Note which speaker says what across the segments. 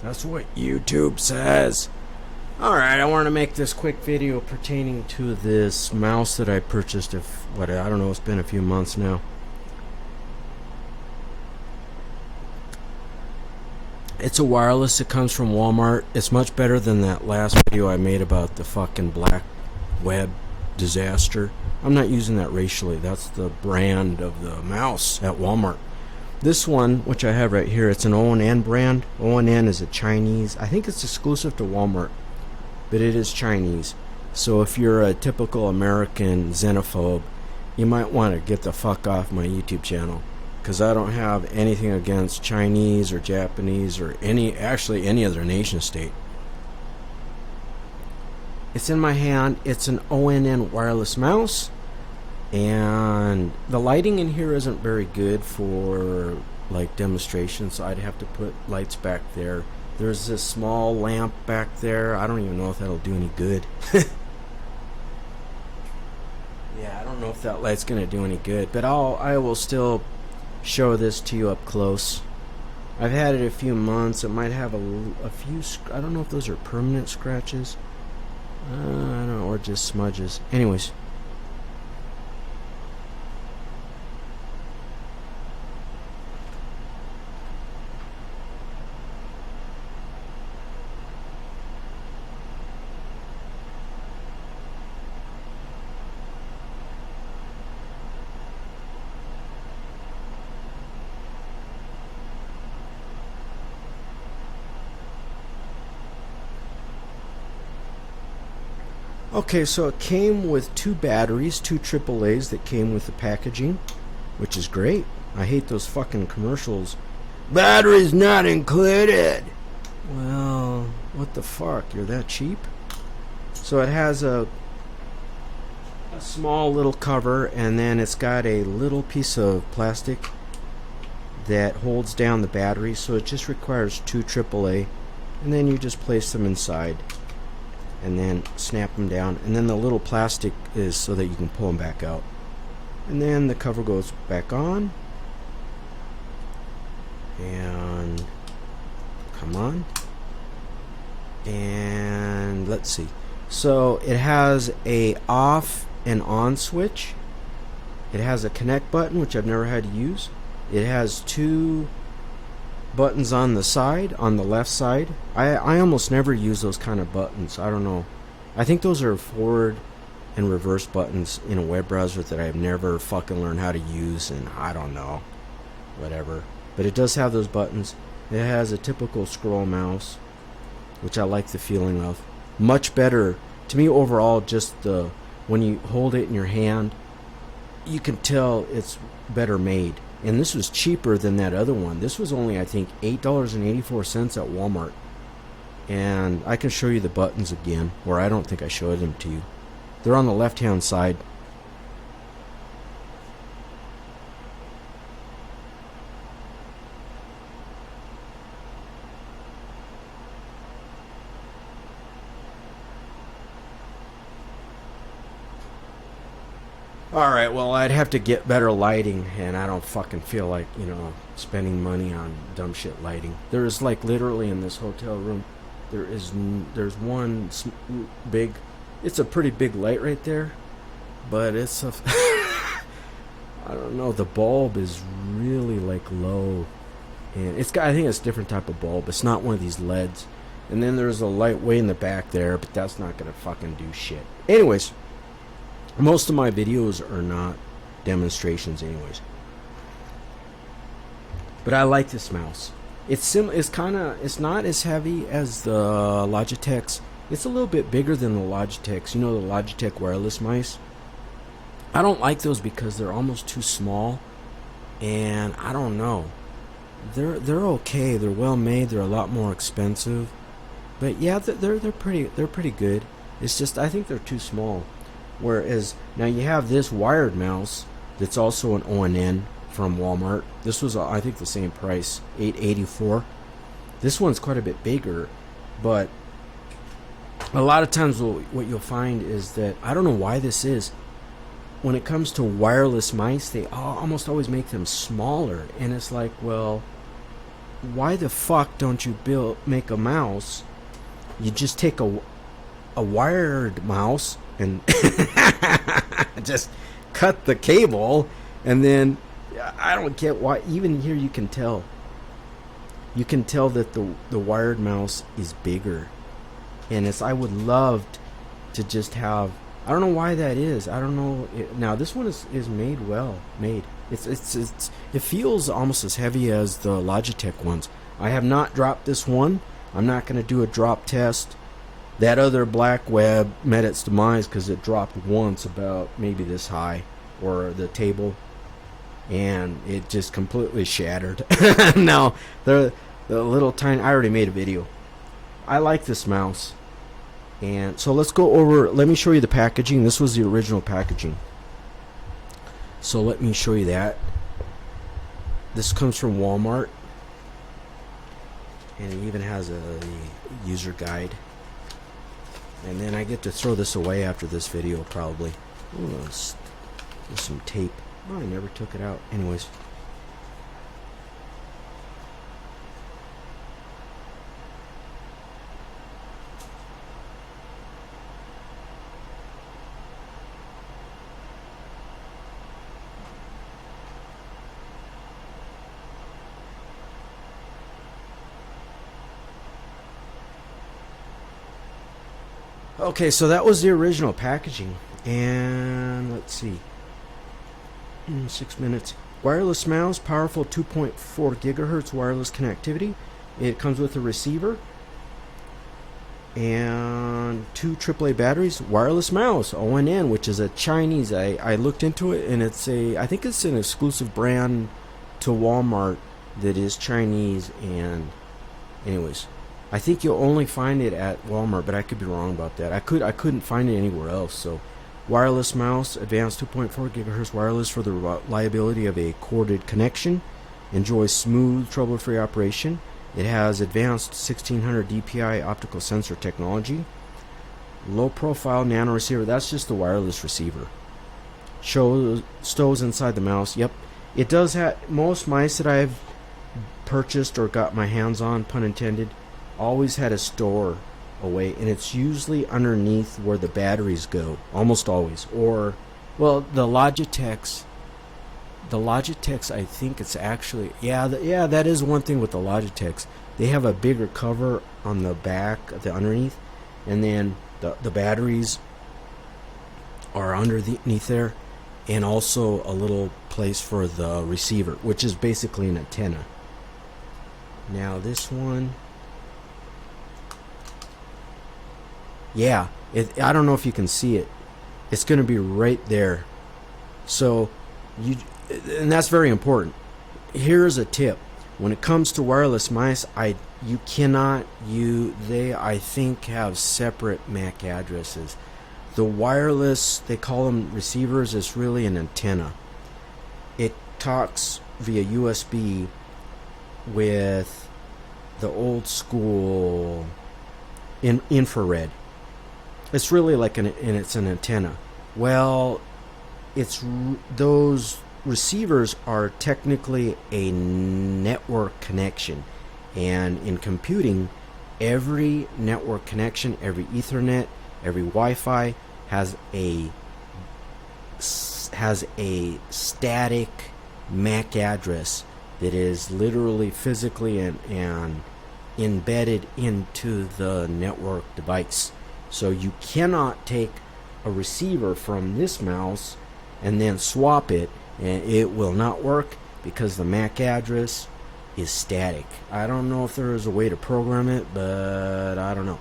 Speaker 1: That's what YouTube says. Alright, I want to make this quick video pertaining to this mouse that I purchased. I don't know, it's been a few months now. It's a wireless. It comes from Walmart. It's much better than that last video I made about the fucking black web disaster. I'm not using that racially. That's the brand of the mouse at Walmart. This one, which I have right here, it's an ONN brand. ONN is a Chinese. I think it's exclusive to Walmart, but it is Chinese. So if you're a typical American xenophobe, you might want to get the fuck off my YouTube channel, because I don't have anything against Chinese or Japanese or any other nation state. It's in my hand. It's an ONN wireless mouse, and the lighting in here isn't very good for like demonstrations, so I'd have to put lights back there. There's this small lamp back there. I don't even know if that'll do any good. Yeah, I don't know if that light's gonna do any good, but I will still show this to you up close. I've had it a few months. It might have a few. I don't know if those are permanent scratches. I don't know, or just smudges. Anyways. Okay, so it came with two batteries, two AAAs that came with the packaging, which is great. I hate those fucking commercials. Batteries not included. Well, what the fuck? You're that cheap? So it has a small little cover, and then it's got a little piece of plastic that holds down the battery, so it just requires two AAA, and then you just place them inside and then snap them down, and then the little plastic is so that you can pull them back out, and then the cover goes back on, and come on, and let's see. So it has a off and on switch. It has a connect button, which I've never had to use. It has two buttons on the side, on the left side. I almost never use those kind of buttons. I don't know. I think those are forward and reverse buttons in a web browser that I've never fucking learned how to use, and I don't know. Whatever. But it does have those buttons. It has a typical scroll mouse, which I like the feeling of. Much better to me overall. Just when you hold it in your hand, you can tell it's better made. And this was cheaper than that other one. This was only, I think, $8.84 at Walmart. And I can show you the buttons again, where I don't think I showed them to you. They're on the left-hand side. Alright, well, I'd have to get better lighting, and I don't fucking feel like, spending money on dumb shit lighting. There is, like, literally in this hotel room, there's one big, it's a pretty big light right there, but it's a, I don't know, the bulb is really, like, low, and it's got, I think it's a different type of bulb. It's not one of these LEDs. And then there's a light way in the back there, but that's not gonna fucking do shit. Anyways, most of my videos are not demonstrations anyways. But I like this mouse. It's not as heavy as the Logitech's. It's a little bit bigger than the Logitech's. You know, the Logitech wireless mice. I don't like those because they're almost too small, and I don't know. They're okay. They're well made. They're a lot more expensive. But yeah, they're pretty good. It's just I think they're too small. Whereas now you have this wired mouse that's also an ONN from Walmart. This was I think the same price, $8.84. This one's quite a bit bigger, but a lot of times what you'll find is that, I don't know why this is, when it comes to wireless mice, they almost always make them smaller, and it's like, well, why the fuck don't you make a mouse? You just take a wired mouse and just cut the cable, and then I don't get why. Even here, you can tell that the wired mouse is bigger, and I would love to just have. I don't know why that is. I don't know. Now this one is made. It feels almost as heavy as the Logitech ones. I have not dropped this one. I'm not going to do a drop test. That other black web met its demise because it dropped once about maybe this high, or the table, and it just completely shattered. Now the little tiny. I already made a video. I like this mouse, and so let's go over. Let me show you the packaging. This was the original packaging. So let me show you that. This comes from Walmart, and it even has a user guide. And then I get to throw this away after this video, probably. Ooh, there's some tape. Oh, I never took it out. Anyways. Okay, so that was the original packaging, and let's see, 6 minutes. Wireless mouse, powerful 2.4 gigahertz wireless connectivity. It comes with a receiver and 2 AAA batteries. Wireless mouse, ONN, which is a Chinese. I looked into it, and I think it's an exclusive brand to Walmart that is Chinese. And anyways, I think you'll only find it at Walmart, but I could be wrong about that. I couldn't find it anywhere else. So, wireless mouse, advanced 2.4 gigahertz wireless for the reliability of a corded connection. Enjoys smooth, trouble-free operation. It has advanced 1600 DPI optical sensor technology. Low-profile nano receiver. That's just the wireless receiver. Stows inside the mouse. Yep, it does have. Most mice that I've purchased or got my hands on, pun intended, always had a store away, and it's usually underneath where the batteries go, almost always. Or, well, the Logitechs, I think it's actually, that is one thing with the Logitechs. They have a bigger cover on the back, the underneath, and then the batteries are underneath there, and also a little place for the receiver, which is basically an antenna. Now this one, I don't know if you can see it. It's going to be right there. So, and that's very important. Here's a tip. When it comes to wireless mice, I think have separate MAC addresses. The wireless, they call them receivers, is really an antenna. It talks via USB with the old school infrared. It's really like it's an antenna. Well, those receivers are technically a network connection, and in computing, every network connection, every Ethernet, every Wi-Fi has a static MAC address that is literally physically and embedded into the network device. So you cannot take a receiver from this mouse and then swap it, and it will not work because the MAC address is static. I don't know if there is a way to program it, but I don't know.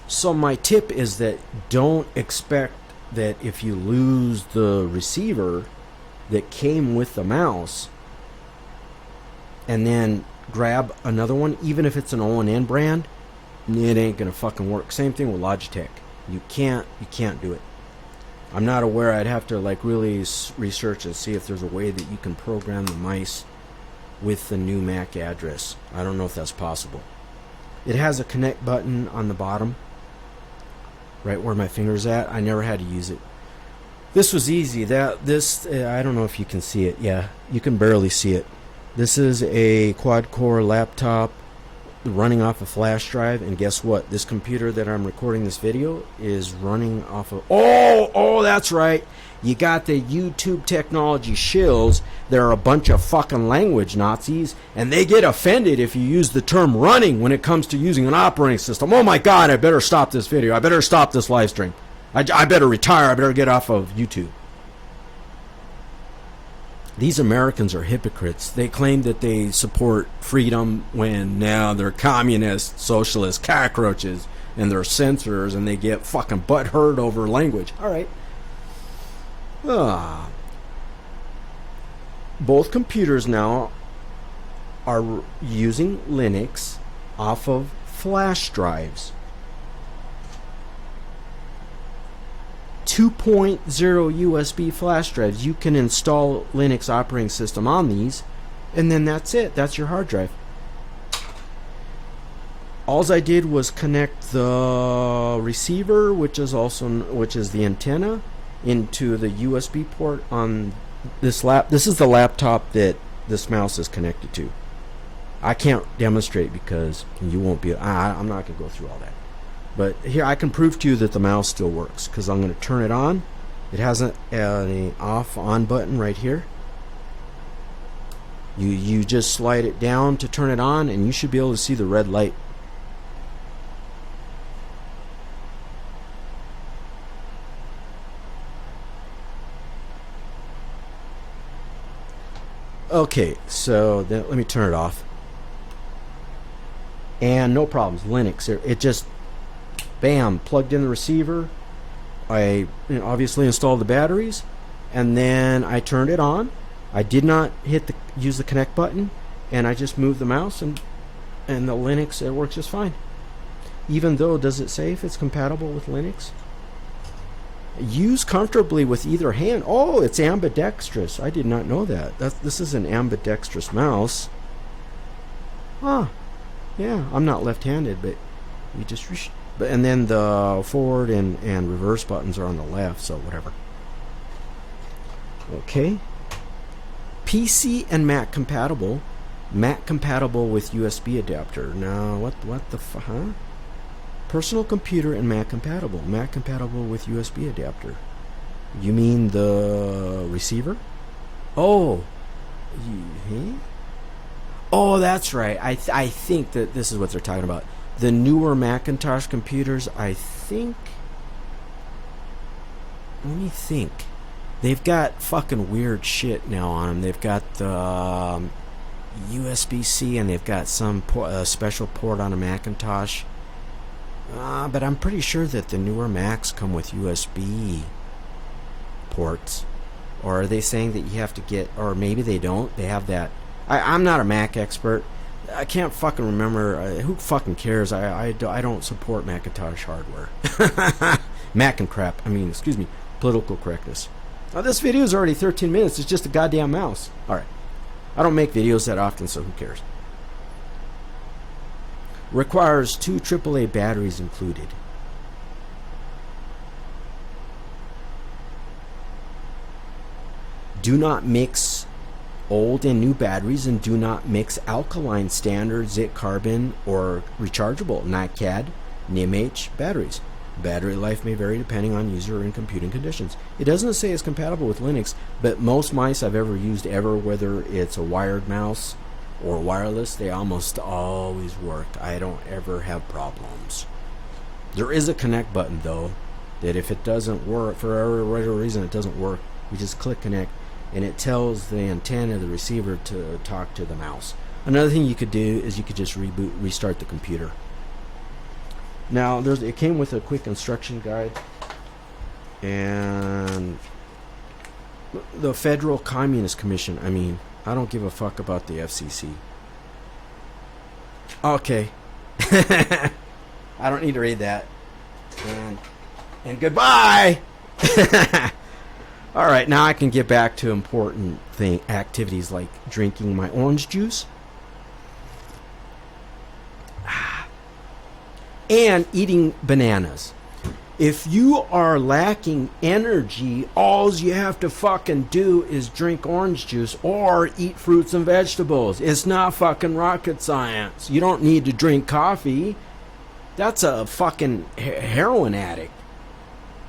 Speaker 1: So my tip is that don't expect that if you lose the receiver that came with the mouse and then grab another one, even if it's an ONN brand, it ain't gonna fucking work. Same thing with Logitech. You can't do it. I'm not aware. I'd have to really research and see if there's a way that you can program the mice with the new MAC address. I don't know if that's possible. It has a connect button on the bottom, right where my finger's at. I never had to use it. This was easy. I don't know if you can see it. Yeah, you can barely see it. This is a quad-core laptop running off a flash drive, and guess what? This computer that I'm recording this video is running off of... Oh, that's right. You got the YouTube technology shills. They're a bunch of fucking language Nazis, and they get offended if you use the term running when it comes to using an operating system. Oh my God, I better stop this video. I better stop this live stream. I better retire. I better get off of YouTube. These Americans are hypocrites. They claim that they support freedom when now they're communist, socialist cockroaches, and they're censors, and they get fucking butthurt over language. All right. Both computers now are using Linux off of flash drives. 2.0 USB flash drives. You can install Linux operating system on these, and then that's it. That's your hard drive. All I did was connect the receiver, which is the antenna, into the USB port on this This is the laptop that this mouse is connected to. I can't demonstrate because you won't be. I'm not going to go through all that. But here I can prove to you that the mouse still works, because I'm going to turn it on. It has an off-on button right here. You just slide it down to turn it on, and you should be able to see the red light. Okay, so then let me turn it off. And no problems. Linux. It just, bam, plugged in the receiver. I obviously installed the batteries, and then I turned it on. I did not use the connect button, and I just moved the mouse, and the Linux, it works just fine. Even though, does it say if it's compatible with Linux? Use comfortably with either hand. Oh, it's ambidextrous. I did not know that. This is an ambidextrous mouse. Huh. Yeah, I'm not left-handed, but you just... And then the forward and reverse buttons are on the left, so whatever. Okay. PC and Mac compatible. Mac compatible with USB adapter. Now, what the huh? Personal computer and Mac compatible. Mac compatible with USB adapter. You mean the receiver? Oh. Oh, that's right. I think that this is what they're talking about. The newer Macintosh computers, I think... Let me think. They've got fucking weird shit now on them. They've got the USB-C, and they've got some special port on a Macintosh. But I'm pretty sure that the newer Macs come with USB ports. Or are they saying that you have to get... Or maybe they don't. They have that... I'm not a Mac expert. I can't fucking remember. Who fucking cares? I don't support Macintosh hardware. Mac and crap. Excuse me. Political correctness. Now, this video is already 13 minutes. It's just a goddamn mouse. Alright. I don't make videos that often, so who cares? Requires 2 AAA batteries included. Do not mix old and new batteries, and do not mix alkaline, standard, zit carbon, or rechargeable, not CAD, NIMH batteries. Battery life may vary depending on user and computing conditions. It doesn't say it's compatible with Linux, but most mice I've ever used whether it's a wired mouse or wireless, they almost always work. I don't ever have problems. There is a connect button though, that if it doesn't work, for whatever reason it doesn't work, you just click connect, and it tells the antenna, the receiver, to talk to the mouse. Another thing you could do is you could just restart the computer. Now, it came with a quick instruction guide, and the Federal Communist Commission, I don't give a fuck about the FCC. Okay. I don't need to read that. And goodbye! Alright, now I can get back to important activities like drinking my orange juice. And eating bananas. If you are lacking energy, all you have to fucking do is drink orange juice or eat fruits and vegetables. It's not fucking rocket science. You don't need to drink coffee. That's a fucking heroin addict.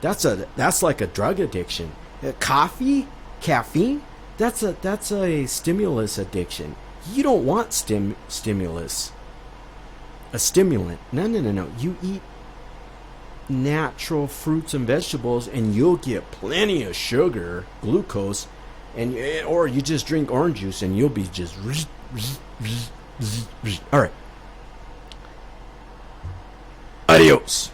Speaker 1: That's like a drug addiction. Coffee, caffeine, that's a stimulus addiction. You don't want stimulus. A stimulant. No. You eat natural fruits and vegetables and you'll get plenty of sugar, glucose, or you just drink orange juice and you'll be just all right. Adios.